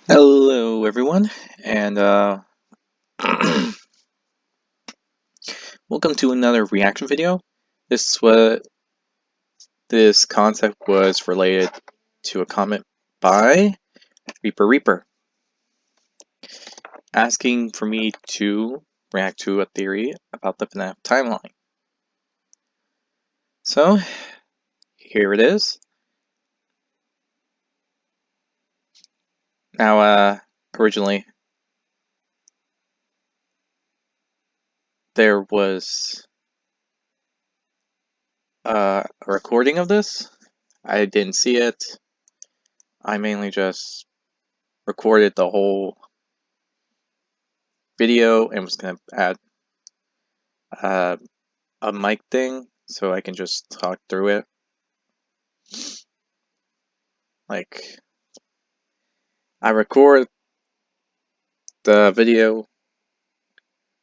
Hello, everyone, and welcome to another reaction video. This concept was related to a comment by Reaper asking for me to react to a theory about the FNAF timeline. So here it is. Now, originally there was a recording of this. I didn't see it. I mainly just recorded the whole video and was gonna add uh, a mic thing so I can just talk through it. Like, I record the video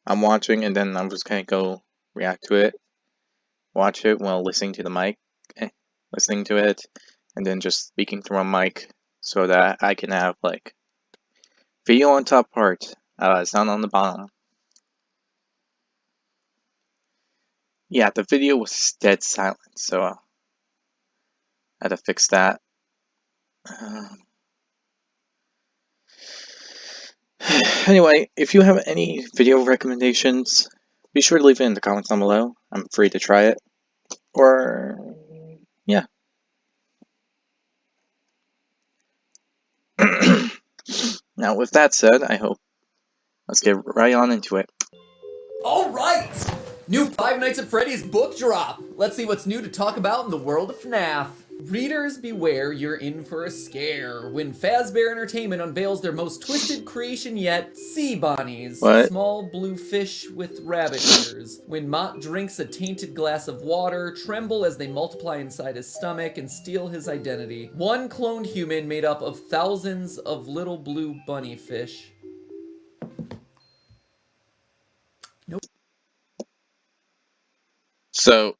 I'm watching and then I'm just gonna go react to it, watch it while listening to the mic, listening to it, and then just speaking through my mic so that I can have like video on top part, sound on the bottom. Yeah, the video was dead silent, so I had to fix that. Anyway, if you have any video recommendations, be sure to leave it in the comments down below. I'm free to try it. Or, yeah. Now, with that said, let's get right on into it. Alright! New Five Nights at Freddy's book drop! Let's see what's new to talk about in the world of FNAF. Readers beware, you're in for a scare when Fazbear Entertainment unveils their most twisted creation yet, sea bonnies. What? Small blue fish with rabbit ears. When Mott drinks a tainted glass of water, tremble as they multiply inside his stomach and steal his identity. One cloned human made up of thousands of little blue bunny fish. So,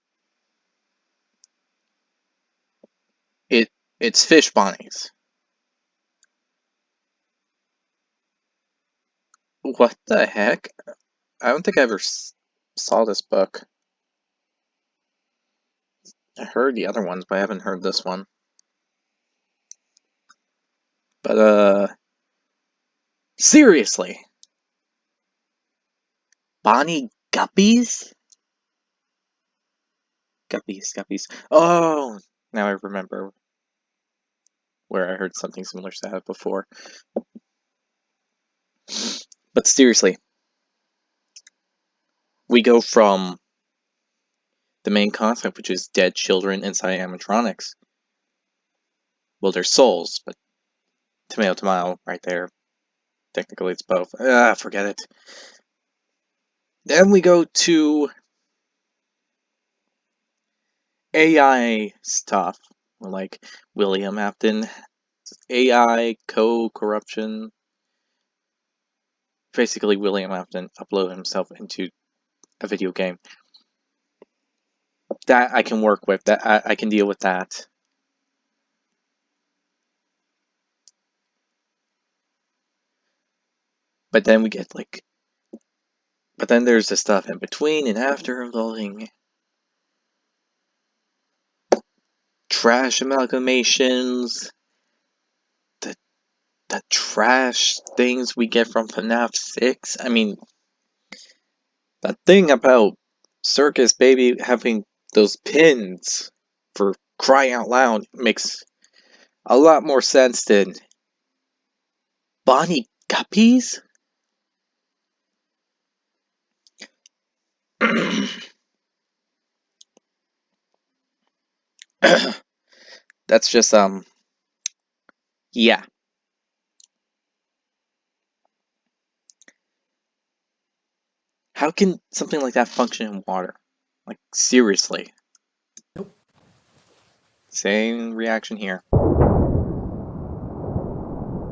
it's fish bonnies. What the heck? I don't think I ever saw this book. I heard the other ones, but I haven't heard this one. But, seriously? Bonnie Guppies? Guppies. Oh, now I remember where I heard something similar to that before. But seriously, we go from the main concept, which is dead children inside animatronics. Well, they're souls, but tomato right there. Technically, it's both. Forget it. Then we go to AI stuff, like William Afton, AI co-corruption. Basically, William Afton uploaded himself into a video game. That I can work with. That I can deal with that. But then we get like, but then there's the stuff in between and after involving trash amalgamations, the trash things we get from FNAF 6. I mean, the thing about Circus Baby having those pins, for crying out loud, makes a lot more sense than Bonnie Guppies? That's just, yeah. How can something like that function in water? Like, seriously. Nope. Same reaction here.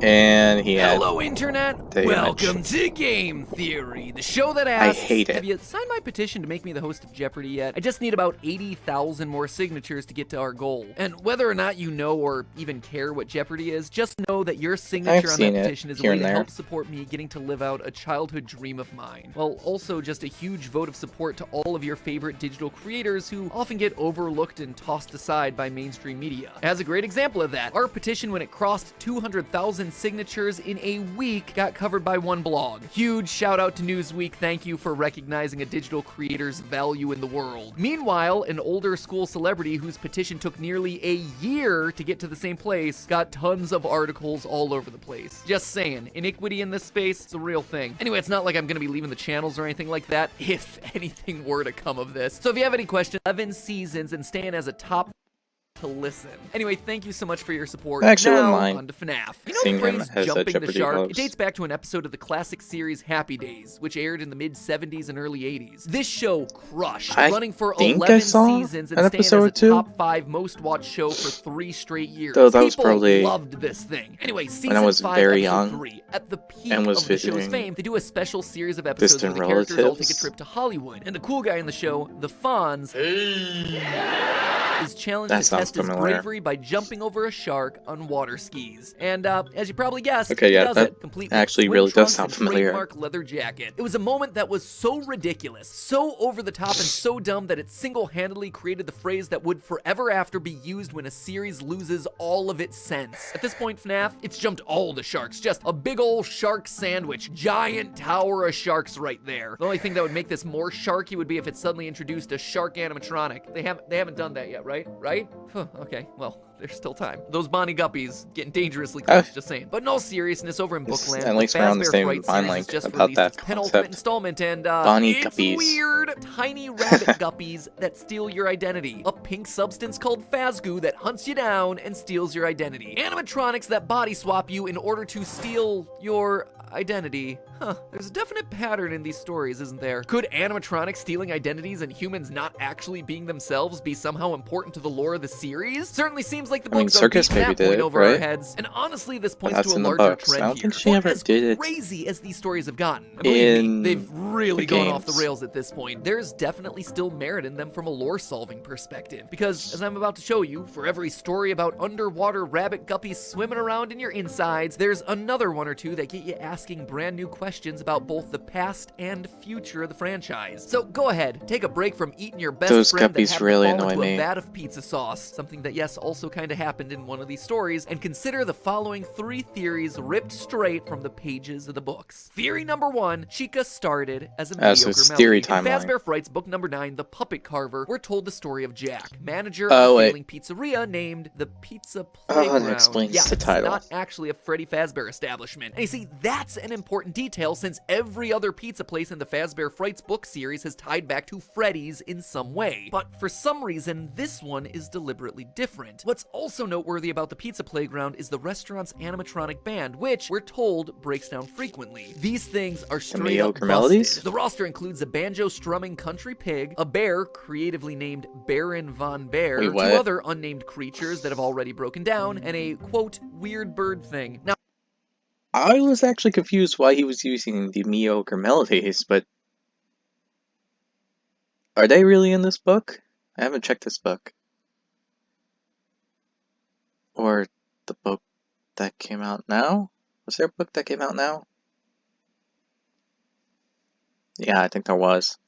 And he had Hello, Internet! the Welcome image. to Game Theory, the show that I asks, hate it. have you signed my petition to make me the host of Jeopardy yet? I just need about 80,000 more signatures to get to our goal. And whether or not you know or even care what Jeopardy is, just know that your signature on that petition is a here way and to there. help support me getting to live out a childhood dream of mine. While also just a huge vote of support to all of your favorite digital creators who often get overlooked and tossed aside by mainstream media. As a great example of that, our petition, when it crossed 200,000 signatures in a week, got covered by one blog. Huge shout out to Newsweek, thank you for recognizing a digital creator's value in the world. Meanwhile, an older school celebrity whose petition took nearly a year to get to the same place got tons of articles all over the place. Just saying, iniquity in this space is a real thing. Anyway, it's not like I'm gonna be leaving the channels or anything like that, if anything were to come of this. So if you have any questions, 11 seasons and staying as a top to listen. Anyway, thank you so much for your support. I actually wouldn't now, mind on to FNAF. You seeing know the him phrase as a jumping the Jeopardy shark? host. It dates back to an episode of the classic series Happy Days, which aired in the mid-70s and early 80s. This show crushed, running for 11 seasons and staying as a top 5 most watched show for 3 straight years. Though that was People probably loved this thing. Anyway, season when I was 5, very episode young 3, at the peak and was of the show's visiting fame, they do a special series of episodes where distant the characters all take a relatives. trip to Hollywood. And the cool guy in the show, the Fonz, is challenged That to sounds test his familiar. bravery by jumping over a shark on water skis. And as you probably guessed, Okay, he yeah, does that it, complete with actually swim really does trunks sound and familiar. trademark leather jacket. It was a moment that was so ridiculous, so over the top, and so dumb that it single-handedly created the phrase that would forever after be used when a series loses all of its sense. At this point, FNAF, it's jumped all the sharks, just a big ol' shark sandwich, giant tower of sharks right there. The only thing that would make this more sharky would be if it suddenly introduced a shark animatronic. They haven't done that yet, right? Right? Okay, well, there's still time. Those Bonnie Guppies getting dangerously close, just saying. But in all seriousness, over in Bookland, at least we're on the Fazbear same Fright mind series link has just about released that its penultimate concept. installment, and Bonnie it's Guppies. weird. Tiny rabbit guppies that steal your identity. A pink substance called Phasgoo that hunts you down and steals your identity. Animatronics that body swap you in order to steal your identity. There's a definite pattern in these stories, isn't there? Could animatronics stealing identities and humans not actually being themselves be somehow important to the lore of the series? Certainly seems like the I mean, books are Circus beating maybe that point did it, over our right? heads. And honestly, this points That's to a in the larger books. I trend don't think here. she For ever as did it crazy as these stories have gotten, and believe in me, they've really the gone off the games. rails at this point. There's definitely still merit in them from a lore-solving perspective. Because, as I'm about to show you, for every story about underwater rabbit guppies swimming around in your insides, there's another one or two that get you asking brand new questions about both the past and future of the franchise. So go ahead, take a break from eating your best Those friend that guppies happened really to fall annoy into a me. vat of pizza sauce, something that yes also kind of happened in one of these stories, and consider the following 3 theories ripped straight from the pages of the books. Theory number 1, Chica started as a So mediocre it's melody. theory In timeline. Fazbear Fright's book number 9, The Puppet Carver, we're told the story of Jack, manager Oh, of a wait. failing pizzeria named the Pizza Oh, Playground. that explains yeah, the it's title. not actually a Freddy Fazbear establishment. And you see, that's an important detail since every other pizza place in the Fazbear Frights book series has tied back to Freddy's in some way. But for some reason, this one is deliberately different. What's also noteworthy about the Pizza Playground is the restaurant's animatronic band, which, we're told, breaks down frequently. These things are straight up mediocre busted. melodies? The roster includes a banjo-strumming country pig, a bear creatively named Baron Von Bear, Wait, 2 what? other unnamed creatures that have already broken down, and a, quote, weird bird thing. Now, I was actually confused why he was using the mediocre melodies, but are they really in this book? I haven't checked this book. Or the book that came out now? Was there a book that came out now? Yeah, I think there was.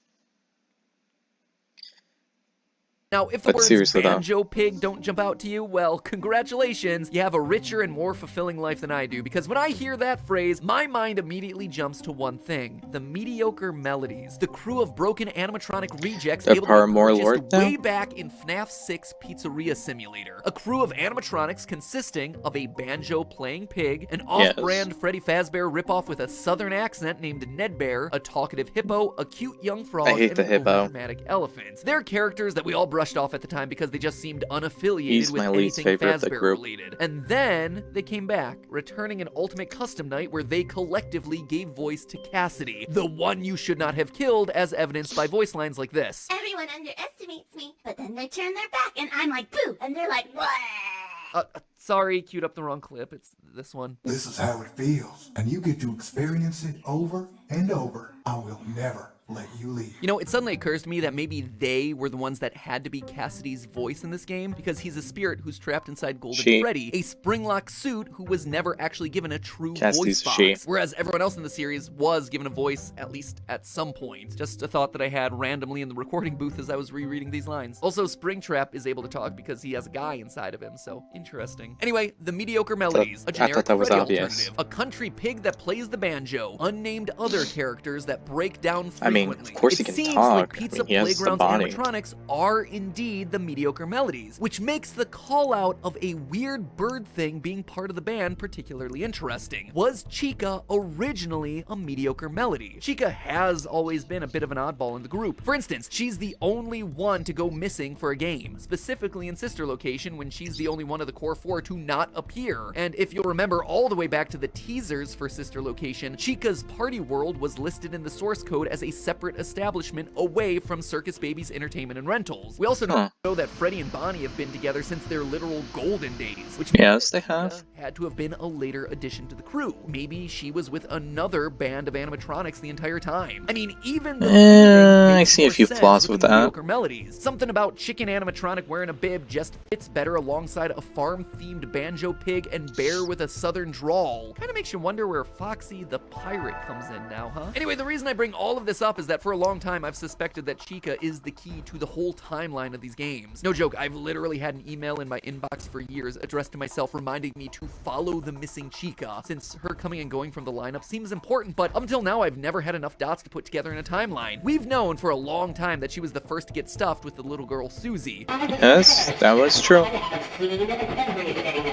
Now, if the But words seriously, though. banjo pig don't jump out to you, well, congratulations, you have a richer and more fulfilling life than I do, because when I hear that phrase, my mind immediately jumps to one thing: the mediocre melodies. The crew of broken animatronic rejects They're able to part be of more purchased lore now? way back in FNAF 6 Pizzeria Simulator. A crew of animatronics consisting of a banjo-playing pig, an off-brand Freddy Fazbear ripoff with a southern accent named Ned Bear, a talkative hippo, a cute young frog, I hate and the an hippo. overdramatic elephant. They're characters that we all brushed off at the time because they just seemed unaffiliated He's with my least anything favorite of the Fazbear group. related. And then they came back, returning an ultimate custom night where they collectively gave voice to Cassidy, the one you should not have killed, as evidenced by voice lines like this. Everyone underestimates me, but then they turn their back and I'm like, boo, and they're like, what? Sorry, queued up the wrong clip. It's this one. This is how it feels, and you get to experience it over and over. I will never let you leave. You know, it suddenly occurs to me that maybe they were the ones that had to be Cassidy's voice in this game, because he's a spirit who's trapped inside Golden Freddy, a spring-lock suit who was never actually given a true voice box, whereas everyone else in the series was given a voice, at least at some point. Just a thought that I had randomly in the recording booth as I was rereading these lines. Also, Springtrap is able to talk because he has a guy inside of him, so interesting. Anyway, the mediocre melodies, a generic Freddy alternative, a country pig that plays the banjo, unnamed other characters that break down frequently. Of course he can seems talk. like Pizza Playground's animatronics are indeed the mediocre melodies, which makes the call out of a weird bird thing being part of the band particularly interesting. Was Chica originally a mediocre melody? Chica has always been a bit of an oddball in the group. For instance, she's the only one to go missing for a game, specifically in Sister Location when she's the only one of the core four to not appear. And if you'll remember all the way back to the teasers for Sister Location, Chica's party world was listed in the source code as a separate establishment away from Circus Baby's entertainment and rentals. We also know that Freddy and Bonnie have been together since their literal golden days, which yes, they have. Had to have been a later addition to the crew. Maybe she was with another band of animatronics the entire time. I mean, even the I see a few flaws with that. Melodies. Something about chicken animatronic wearing a bib just fits better alongside a farm-themed banjo pig and bear with a southern drawl. Kind of makes you wonder where Foxy the pirate comes in now, huh? Anyway, the reason I bring all of this up is that for a long time I've suspected that Chica is the key to the whole timeline of these games. No joke, I've literally had an email in my inbox for years addressed to myself reminding me to follow the missing Chica, since her coming and going from the lineup seems important, but up until now I've never had enough dots to put together in a timeline. We've known for a long time that she was the first to get stuffed with the little girl Susie. Yes, that was true.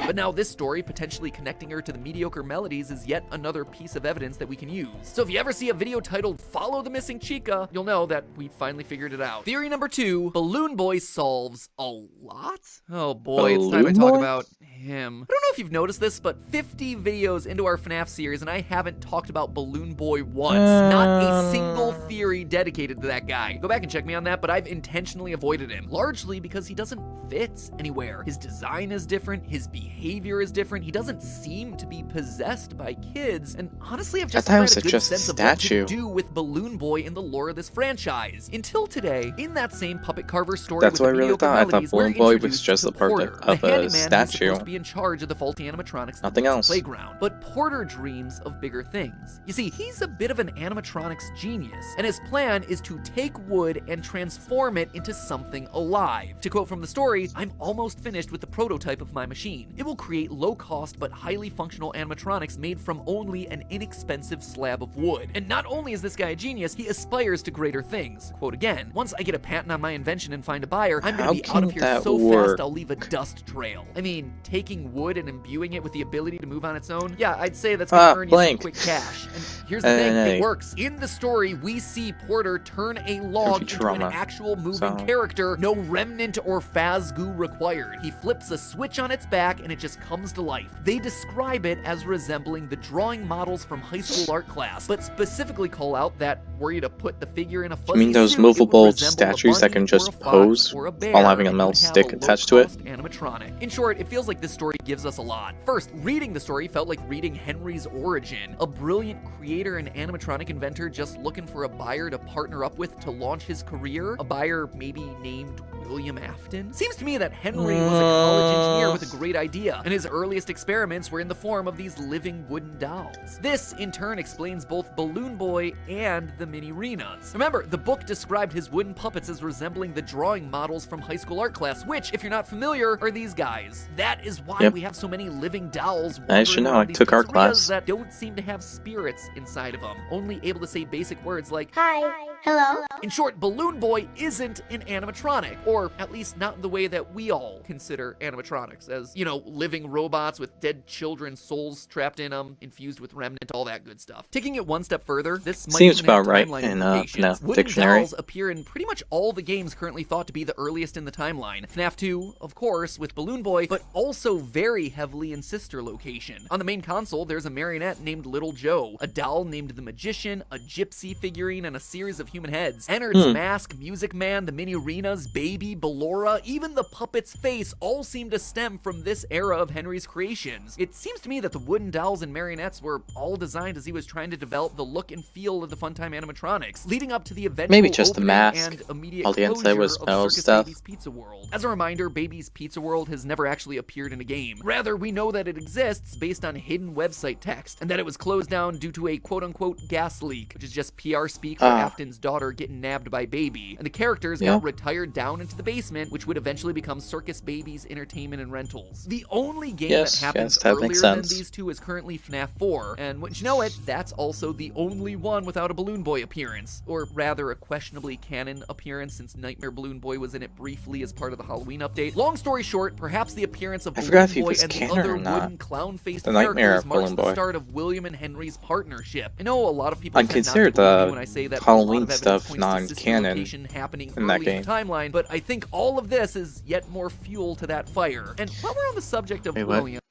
But now this story, potentially connecting her to the mediocre melodies, is yet another piece of evidence that we can use. So if you ever see a video titled "Follow the Missing Chica," you'll know that we finally figured it out. Theory number 2, Balloon Boy solves a lot? Oh boy, it's time I talk about him. I don't know if you've noticed this, but 50 videos into our FNAF series and I haven't talked about Balloon Boy once. Not a single theory dedicated to that guy. Go back and check me on that, but I've intentionally avoided him, largely because he doesn't fit anywhere. His design is different, his behavior is different, he doesn't seem to be possessed by kids, and honestly I've just had a good sense of what to do with Balloon Boy in the lore of this franchise. Until today, in that same puppet carver story, that's what I really thought. I thought Balloon Boy was just a part of a statue. To be in charge of the faulty animatronics nothing else. Playground. But Porter dreams of bigger things. You see, he's a bit of an animatronics genius, and his plan is to take wood and transform it into something alive. To quote from the story, "I'm almost finished with the prototype of my machine. It will create low-cost but highly functional animatronics made from only an inexpensive slab of wood." And not only is this guy a genius, he aspires to greater things. Quote again, "Once I get a patent on my invention and find a buyer, I'm gonna be out of here so fast I'll leave a dust trail." I mean, taking wood and imbuing it with the ability to move on its own? Yeah, I'd say that's gonna earn you some quick cash. And here's the thing, it works. In the story, we see Porter turn a log into an actual moving character, no remnant or Fazgoo required. He flips a switch on its back and it just comes to life. They describe it as resembling the drawing models from high school art class, but specifically call out that were you to put the figure in a fuzzy mean those suit, movable statues that can just pose while having a metal stick attached to it? Animatronic. In short, it feels like this story gives us a lot. First, reading the story felt like reading Henry's origin. A brilliant creator and animatronic inventor just looking for a buyer to partner up with to launch his career. A buyer maybe named William Afton? Seems to me that Henry was a college engineer with a great idea, and his earliest experiments were in the form of these living wooden dolls. This, in turn, explains both Balloon Boy and the mini-renas. Remember, the book described his wooden puppets as resembling the drawing models from high school art class, which, if you're not familiar, are these guys. That is why we have so many living dolls I should know, I took art class. That don't seem to have spirits inside of them, only able to say basic words like, "Hi," "Hello." In short, Balloon Boy isn't an animatronic, or at least not in the way that we all consider animatronics, as, you know, living robots with dead children's souls trapped in them, infused with remnant, all that good stuff. Taking it one step further, this might seems even have about right timeline in implications. FNAF Wooden dictionary. dolls appear in pretty much all the games currently thought to be the earliest in the timeline. FNAF 2, of course, with Balloon Boy, but also very heavily in Sister Location. On the main console, there's a marionette named Little Joe, a doll named the Magician, a gypsy figurine, and a series of human heads. Ennard's mask, Music Man, the mini arenas, Baby, Ballora, even the puppet's face all seem to stem from this era of Henry's creations. It seems to me that the wooden dolls and marionettes were all designed as he was trying to develop the look and feel of the Funtime animatronics, leading up to the eventual Maybe just the opening mask. and immediate All the inside closure was of metal Circus stuff. Baby's Pizza World. As a reminder, Baby's Pizza World has never actually appeared in a game. Rather, we know that it exists based on hidden website text, and that it was closed down due to a quote-unquote gas leak, which is just PR speak for Afton's daughter getting nabbed by Baby. And the characters got retired down into the basement, which would eventually become Circus Baby's Entertainment and Rentals. The only game that happens that earlier makes than sense. these two is currently FNAF 4, and wouldn't you know it, that's also the only one without a Balloon Boy appearance. Or rather, a questionably canon appearance, since Nightmare Balloon Boy was in it briefly as part of the Halloween update. Long story short, perhaps the appearance of Balloon Boy and the other wooden clown-faced characters marks the start of William and Henry's partnership. I know a lot of people I'd tend not consider to believe me the when I say that Halloween a lot of evidence stuff points to sister non-canon location happening in that early game. in the timeline, but I think all of this is yet more fuel to that fire. And while we're on the subject of William,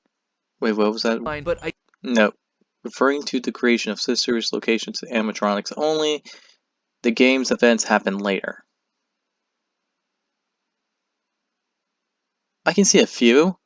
Wait, what was that? but I No. Referring to the creation of sisters locations and animatronics only, the game's events happen later. I can see a few.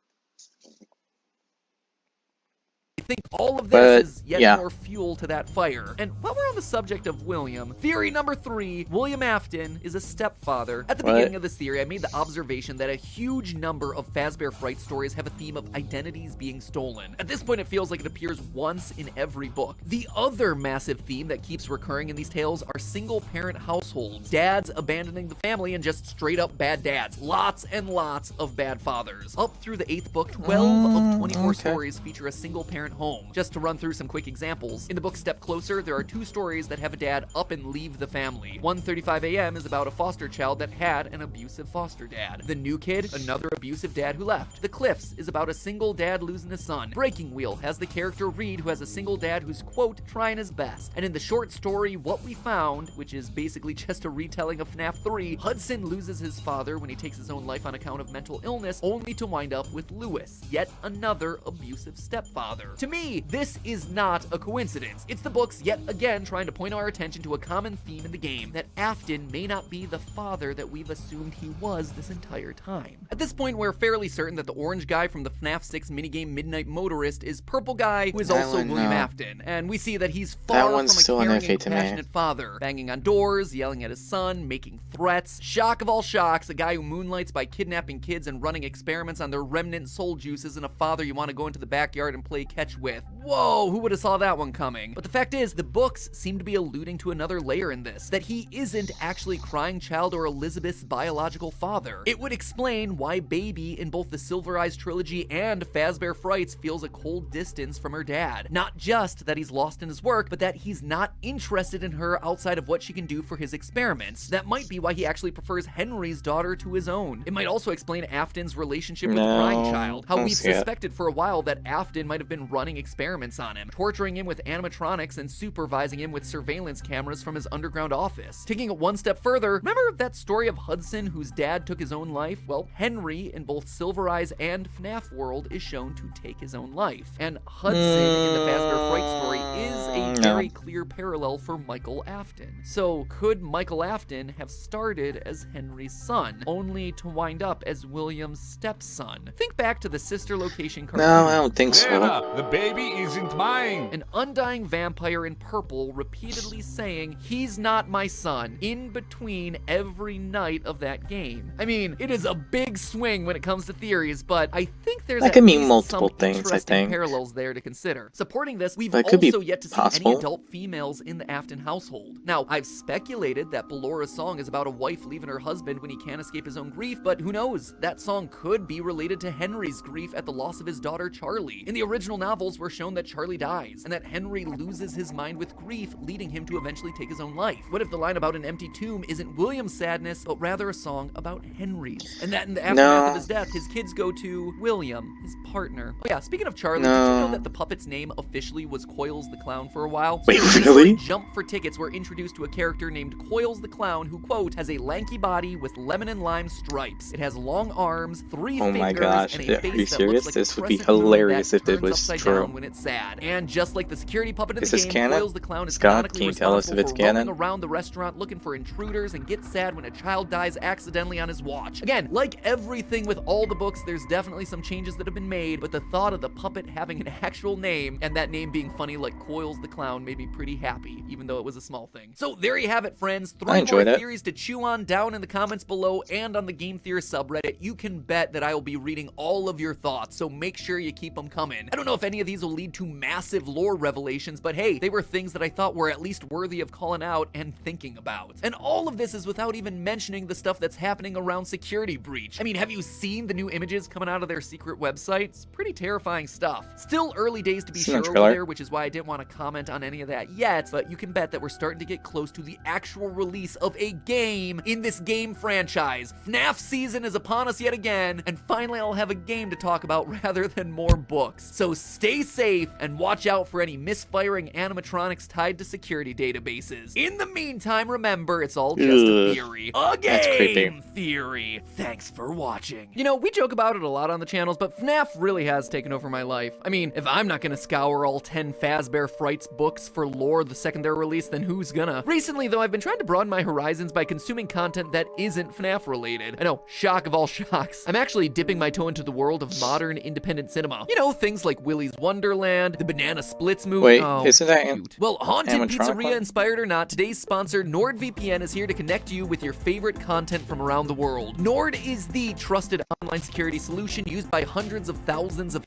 think all of this is yet more fuel to that fire. And while we're on the subject of William, theory number 3, William Afton is a stepfather. At the beginning of this theory, I made the observation that a huge number of Fazbear Fright stories have a theme of identities being stolen. At this point, it feels like it appears once in every book. The other massive theme that keeps recurring in these tales are single-parent households, dads abandoning the family and just straight-up bad dads. Lots and lots of bad fathers. Up through the 8th book, 12 of 24 stories feature a single-parent home. Just to run through some quick examples, in the book Step Closer, there are 2 stories that have a dad up and leave the family. 1:35 a.m. is about a foster child that had an abusive foster dad. The New Kid, another abusive dad who left. The Cliffs is about a single dad losing a son. Breaking Wheel has the character Reed, who has a single dad who's, quote, trying his best. And in the short story What We Found, which is basically just a retelling of FNAF 3, Hudson loses his father when he takes his own life on account of mental illness, only to wind up with Lewis, yet another abusive stepfather. To me, this is not a coincidence. It's the books yet again trying to point our attention to a common theme in the game, that Afton may not be the father that we've assumed he was this entire time. At this point, we're fairly certain that the orange guy from the FNAF 6 minigame Midnight Motorist is Purple Guy, who is also William Afton, and we see that he's far from a caring and compassionate father, banging on doors, yelling at his son, making threats. Shock of all shocks, a guy who moonlights by kidnapping kids and running experiments on their remnant soul juice isn't a father you want to go into the backyard and play catch with. Whoa, who would have saw that one coming? But the fact is, the books seem to be alluding to another layer in this, that he isn't actually Crying Child or Elizabeth's biological father. It would explain why Baby in both the Silver Eyes trilogy and Fazbear Frights feels a cold distance from her dad. Not just that he's lost in his work, but that he's not interested in her outside of what she can do for his experiments. That might be why he actually prefers Henry's daughter to his own. It might also explain Afton's relationship with the Crying Child, how we've suspected for a while that Afton might have been running experiments on him, torturing him with animatronics and supervising him with surveillance cameras from his underground office. Taking it one step further, remember that story of Hudson whose dad took his own life? Well, Henry in both Silver Eyes and FNAF World is shown to take his own life. And Hudson in the Fazbear Fright story is a very clear parallel for Michael Afton. So could Michael Afton have started as Henry's son, only to wind up as William's stepson? Think back to the sister location cartoon. No, I don't think so. Vera, the baby isn't mine. An undying vampire in purple repeatedly saying, "He's not my son," in between every night of that game. I mean, it is a big swing when it comes to theories, but I think there's that could mean least multiple some things, I interesting think. parallels there to consider. Supporting this, we've That could be also yet to see possible. any adult females in the Afton household. Now, I've speculated that Ballora's song is about a wife leaving her husband when he can't escape his own grief, but who knows? That song could be related to Henry's grief at the loss of his daughter Charlie. In the original novels, we're shown that Charlie dies, and that Henry loses his mind with grief, leading him to eventually take his own life. What if the line about an empty tomb isn't William's sadness, but rather a song about Henry's? And that in the aftermath of his death, his kids go to William, his partner. Oh yeah, speaking of Charlie, did you know that the puppet's name officially was Coils the Clown for a while? Wait, So really? Jump for Tickets were introduced to a character named Coils the Clown who, quote, has a lanky body with lemon and lime stripes. It has long arms, 3 Oh fingers, my gosh, and a are face you that serious? looks like This a would be crescent moon hilarious that if it turns was upside true. when it's sad. And just like the security puppet in Is the this game, canon? Coils the Clown is Scott, canonically can you tell us responsible if it's for roaming canon? around the restaurant looking for intruders and gets sad when a child dies accidentally on his watch. Again, like everything with all the books, there's definitely some changes that have been made, but the thought of the puppet having an actual name and that name being funny like Coils the Clown made me pretty happy, even though it was a small thing. So there you have it, friends. 3 more enjoyed it. theories to chew on down in the comments below and on the Game Theorist subreddit. You can bet that I will be reading all of your thoughts, so make sure you keep them coming. I don't know if any of these will lead to massive lore revelations, but hey, they were things that I thought were at least worthy of calling out and thinking about. And all of this is without even mentioning the stuff that's happening around Security Breach. I mean, have you seen the new images coming out of their secret website? It's pretty terrifying stuff. Still early days to be Seen the sure over trailer? there, which is why I didn't want to comment on any of that yet, but you can bet that we're starting to get close to the actual release of a game in this game franchise. FNAF season is upon us yet again, and finally I'll have a game to talk about rather than more books. So stay safe and watch out for any misfiring animatronics tied to security databases. In the meantime, remember, it's all just a Ugh, theory. A that's creepy. game theory. Thanks for watching. You know, we joke about it a lot on the channels, but FNAF really has taken over my life. I mean, if I'm not gonna scour all 10 Fazbear Frights books for lore the second they're released, then who's gonna? Recently, though, I've been trying to broaden my horizons by consuming content that isn't FNAF related. I know, shock of all shocks. I'm actually dipping my toe into the world of modern independent cinema. You know, things like Willy's Wonderland, the Banana Splits movie. Wait, oh, isn't that shoot. Well, Haunted animatronic Pizzeria one? inspired or not, today's sponsor, NordVPN, is here to connect you with your favorite content from around the world. Nord is the trusted online security solution used by hundreds of thousands of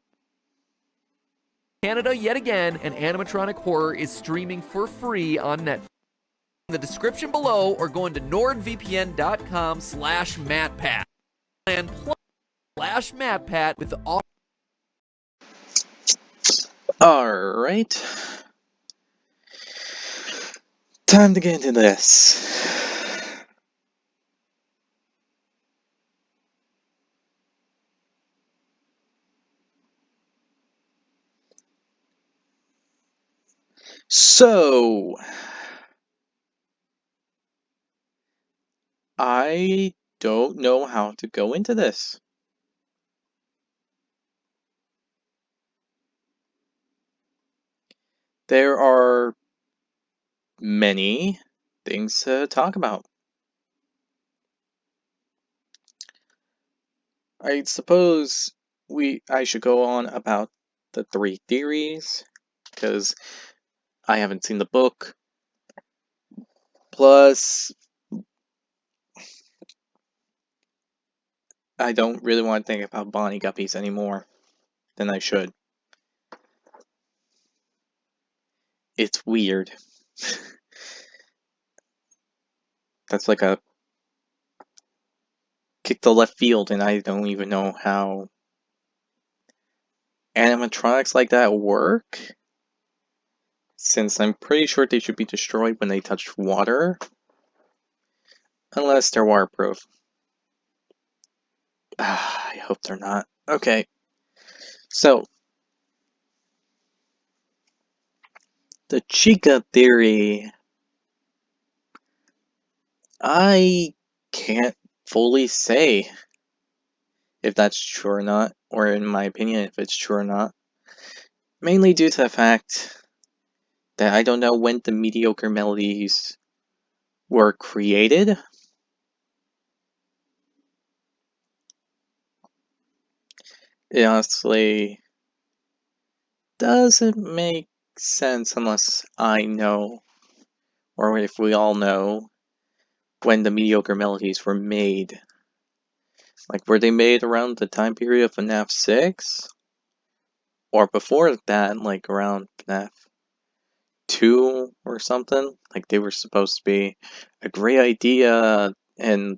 Canada yet again, and animatronic horror is streaming for free on Netflix. In the description below, or going to nordvpn.com/MattPat. And /MattPat with the offer. Alright. Time to get into this. So, I don't know how to go into this. There are many things to talk about. I suppose I should go on about the 3 theories, because I haven't seen the book. Plus, I don't really want to think about Bonnie Guppies anymore than I should. It's weird. That's like a kick to left field, and I don't even know how animatronics like that work, since I'm pretty sure they should be destroyed when they touch water, unless they're waterproof. I hope they're not. Okay, so the Chica theory, I can't fully say if that's true or not, or in my opinion, if it's true or not. Mainly due to the fact that I don't know when the mediocre melodies were created. It honestly doesn't make sense unless I know, or if we all know, when the mediocre melodies were made. Like, were they made around the time period of FNAF 6? Or before that, like around FNAF 2 or something? Like, they were supposed to be a great idea, and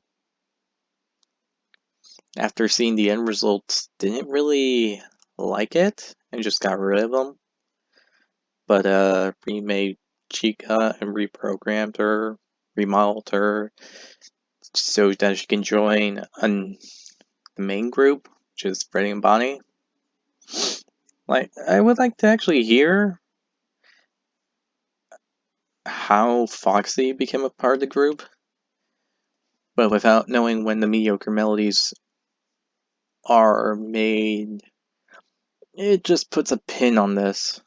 after seeing the end results, didn't really like it, and just got rid of them. But, remade Chica and reprogrammed her, remodeled her, so that she can join the main group, which is Freddy and Bonnie. Like, I would like to actually hear how Foxy became a part of the group, but without knowing when the mediocre melodies are made, it just puts a pin on this.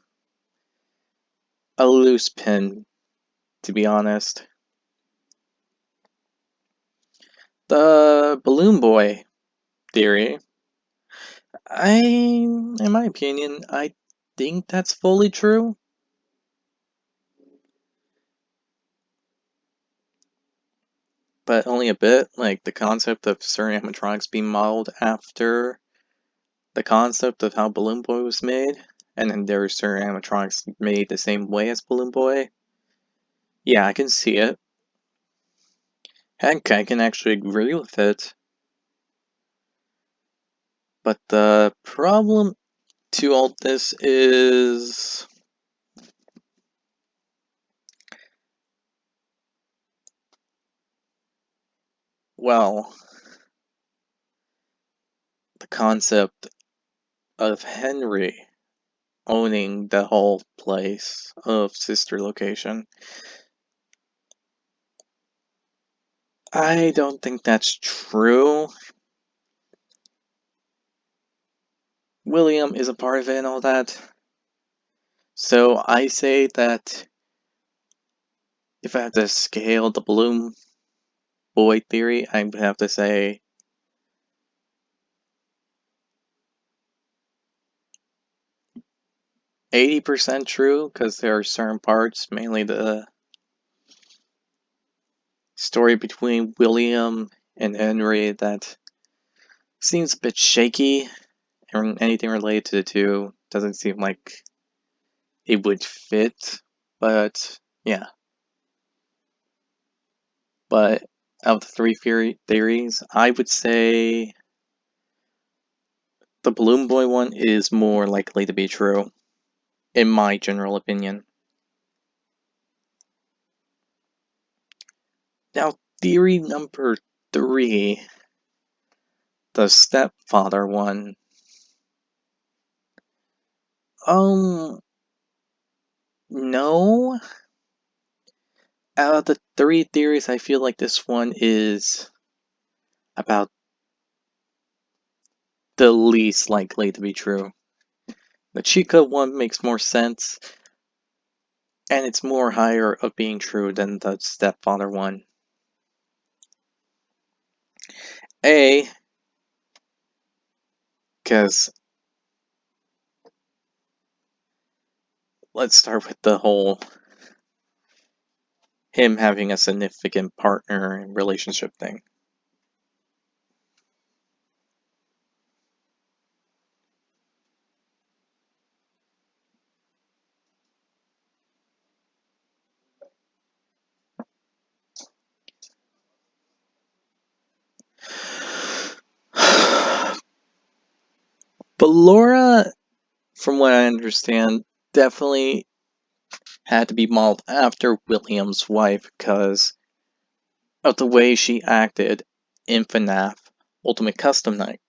A loose pin, to be honest. The Balloon Boy theory, in my opinion, I think that's fully true. But only a bit. Like, the concept of certain animatronics being modeled after the concept of how Balloon Boy was made, and then there are certain animatronics made the same way as Balloon Boy. Yeah, I can see it. Heck, I can actually agree with it. But the problem to all this is, well, the concept of Henry owning the whole place of sister location. I don't think that's true. William is a part of it and all that. So I say that if I had to scale the Balloon Boy theory, I would have to say 80% true, because there are certain parts, mainly the story between William and Henry, that seems a bit shaky, and anything related to the two doesn't seem like it would fit, but yeah. But out of the three theories, I would say the Balloon Boy one is more likely to be true, in my general opinion. Now, theory number 3, the stepfather one. No. Out of the 3 theories, I feel like this one is about the least likely to be true. The Chica one makes more sense, and it's more higher of being true than the stepfather one. A, because let's start with the whole him having a significant partner and relationship thing. But Laura, from what I understand, definitely had to be modeled after William's wife because of the way she acted in FNAF Ultimate Custom Night.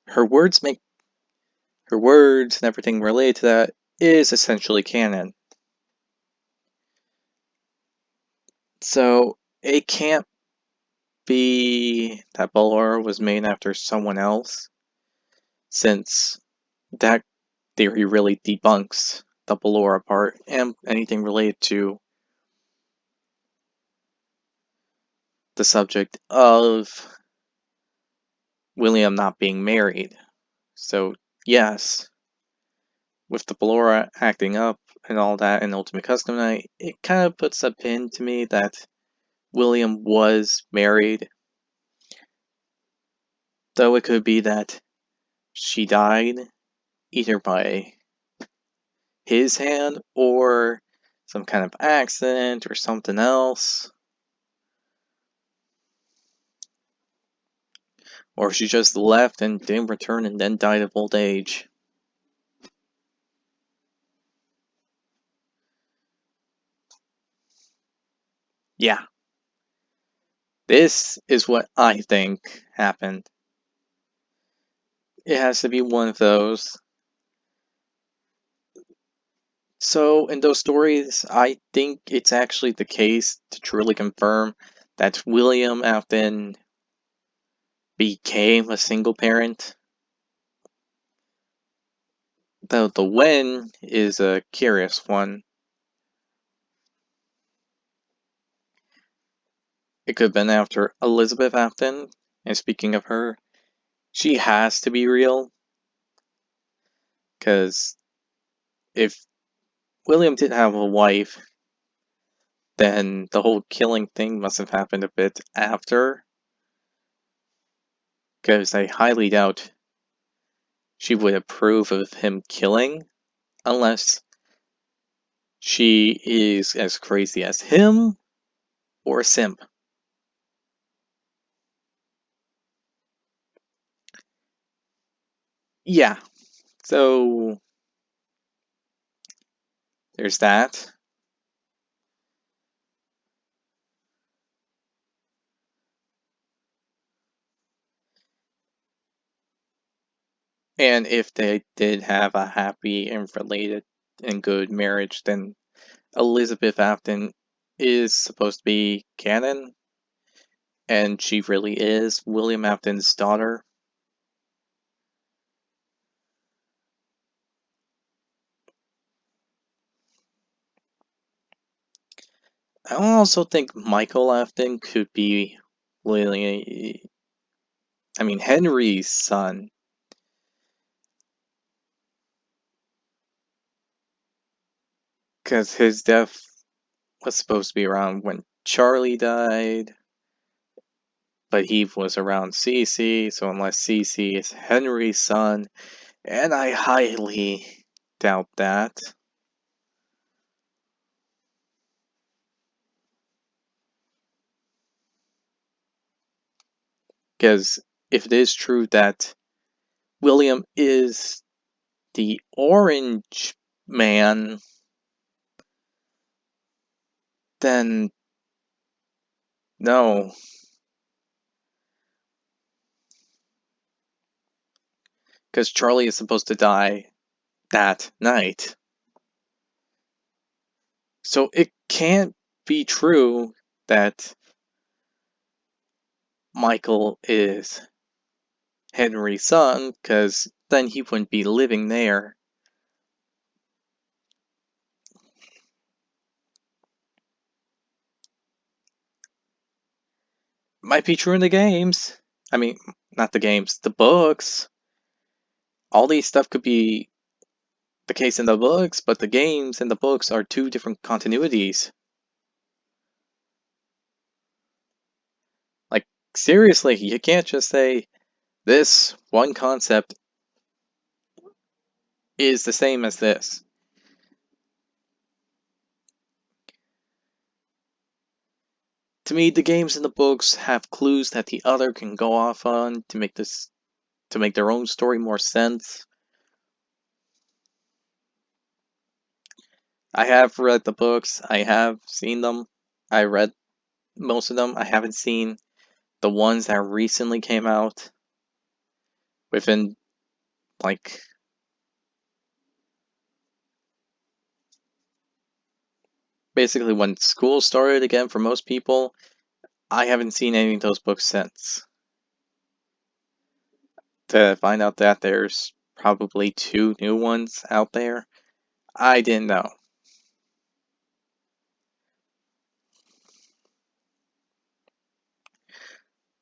Her words make her words and everything related to that is essentially canon. So it can't be that Ballora was made after someone else, since that theory really debunks the Ballora part and anything related to the subject of William not being married. So yes, with the Ballora acting up and all that in Ultimate Custom Night, it kind of puts a pin to me that William was married. Though it could be that she died either by his hand or some kind of accident or something else. Or she just left and didn't return and then died of old age. Yeah, this is what I think happened. It has to be one of those. So, in those stories, I think it's actually the case to truly confirm that William often became a single parent. Though the when is a curious one. It could have been after Elizabeth Afton, and speaking of her, she has to be real, because if William didn't have a wife, then the whole killing thing must have happened a bit after, because I highly doubt she would approve of him killing, unless she is as crazy as him or a simp. Yeah, so there's that. And if they did have a happy and related and good marriage, then Elizabeth Afton is supposed to be canon, and she really is William Afton's daughter. I also think Michael Afton could be Henry's son, because his death was supposed to be around when Charlie died, but he was around Cece, so unless Cece is Henry's son, and I highly doubt that. Because if it is true that William is the Orange Man, then no. Because Charlie is supposed to die that night. So it can't be true that Michael is Henry's son, because then he wouldn't be living there. Might be true in the games. I mean, not the games, the books. All these stuff could be the case in the books, but the games and the books are two different continuities. Like, seriously, you can't just say this one concept is the same as this. To me, the games and the books have clues that the other can go off on to make their own story more sense. I have read the books, I have seen them, I read most of them. I haven't seen the ones that recently came out within, like, basically when school started again for most people. I haven't seen any of those books since. To find out that there's probably 2 new ones out there, I didn't know.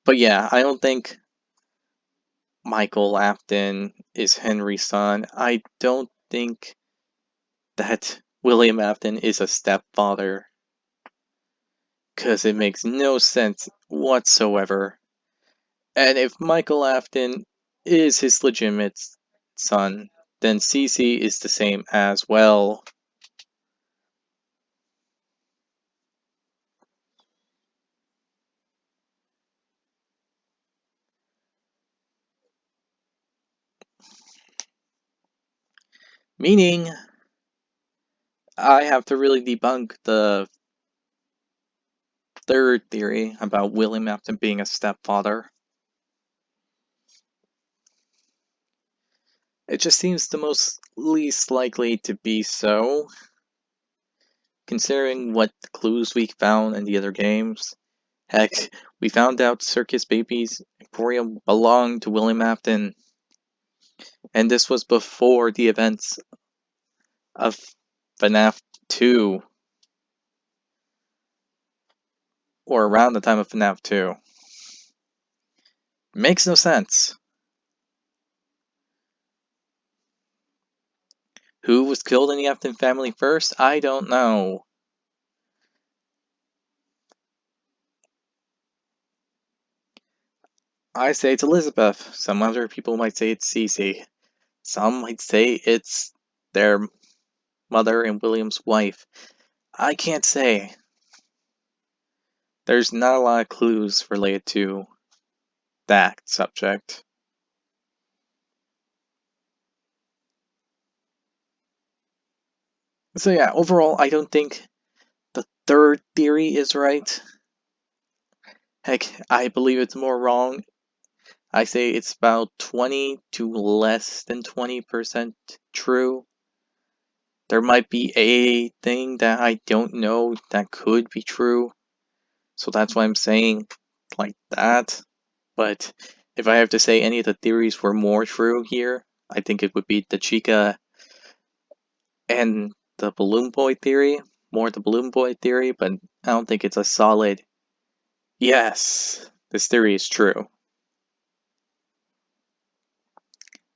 But yeah, I don't think Michael Afton is Henry's son. I don't think that William Afton is a stepfather, because it makes no sense whatsoever. And if Michael Afton is his legitimate son, then Cece is the same as well. Meaning, I have to really debunk the third theory about William Afton being a stepfather. It just seems the most least likely to be so, considering what clues we found in the other games. Heck, we found out Circus Baby's Emporium belonged to William Afton. And this was before the events of FNAF 2. Or around the time of FNAF 2. Makes no sense. Who was killed in the Afton family first? I don't know. I say it's Elizabeth. Some other people might say it's Cece. Some might say it's their mother and William's wife. I can't say. There's not a lot of clues related to that subject. So yeah, overall, I don't think the third theory is right. Heck, I believe it's more wrong. I say it's about 20 to less than 20% true. There might be a thing that I don't know that could be true. So that's why I'm saying like that. But if I have to say any of the theories were more true here, I think it would be the Chica and the Balloon Boy theory. More the Balloon Boy theory, but I don't think it's a solid yes, this theory is true.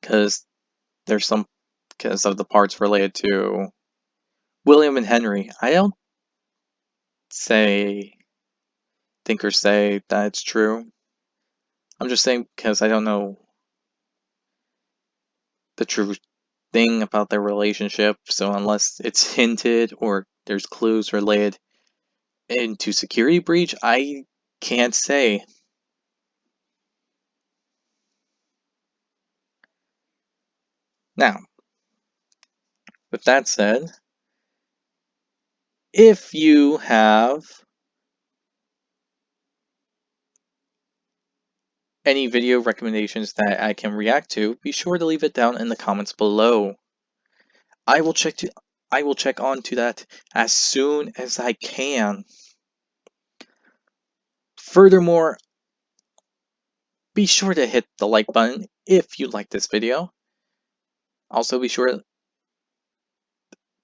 Because there's some, because of the parts related to William and Henry. I don't think or say that it's true. I'm just saying because I don't know the true thing about their relationship, so unless it's hinted or there's clues related into security breach, I can't say. Now, with that said, if you have any video recommendations that I can react to, be sure to leave it down in the comments below. I will check on to that as soon as I can. Furthermore, be sure to hit the like button if you like this video. Also, be sure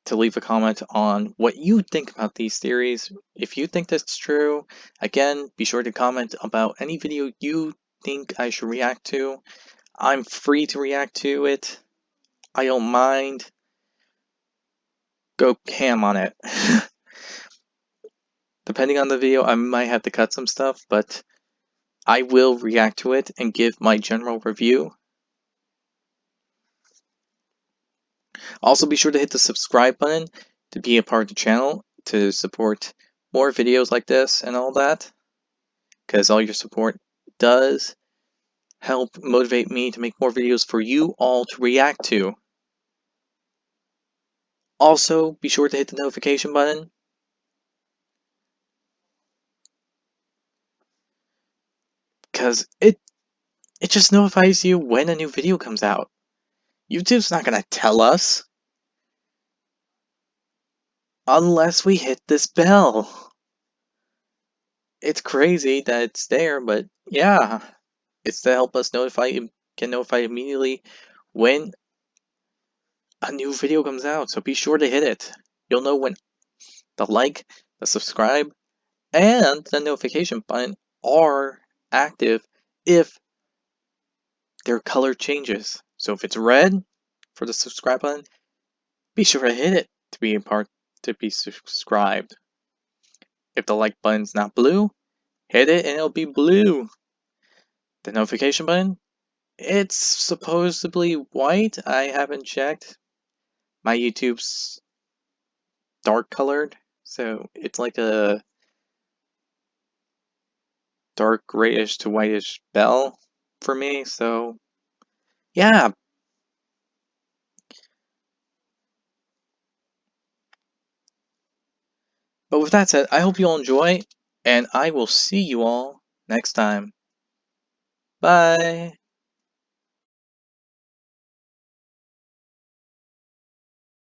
to leave a comment on what you think about these theories. If you think that's true, again, be sure to comment about any video you think I should react to. I'm free to react to it. I don't mind. Go ham on it. Depending on the video, I might have to cut some stuff, but I will react to it and give my general review. Also, be sure to hit the subscribe button to be a part of the channel to support more videos like this and all that, because all your support does help motivate me to make more videos for you all to react to. Also, be sure to hit the notification button because it just notifies you when a new video comes out. YouTube's not gonna tell us unless we hit this bell. It's crazy that it's there, but yeah, it's to help us get notified immediately when a new video comes out. So be sure to hit it. You'll know when the like, the subscribe, and the notification button are active if their color changes. So if it's red for the subscribe button, be sure to hit it to be subscribed. If the like button's not blue, hit it and it'll be blue. The notification button, it's supposedly white. I haven't checked. My YouTube's dark colored, so it's like a dark grayish to whitish bell for me, so yeah. But with that said, I hope you all enjoy, and I will see you all next time. Bye!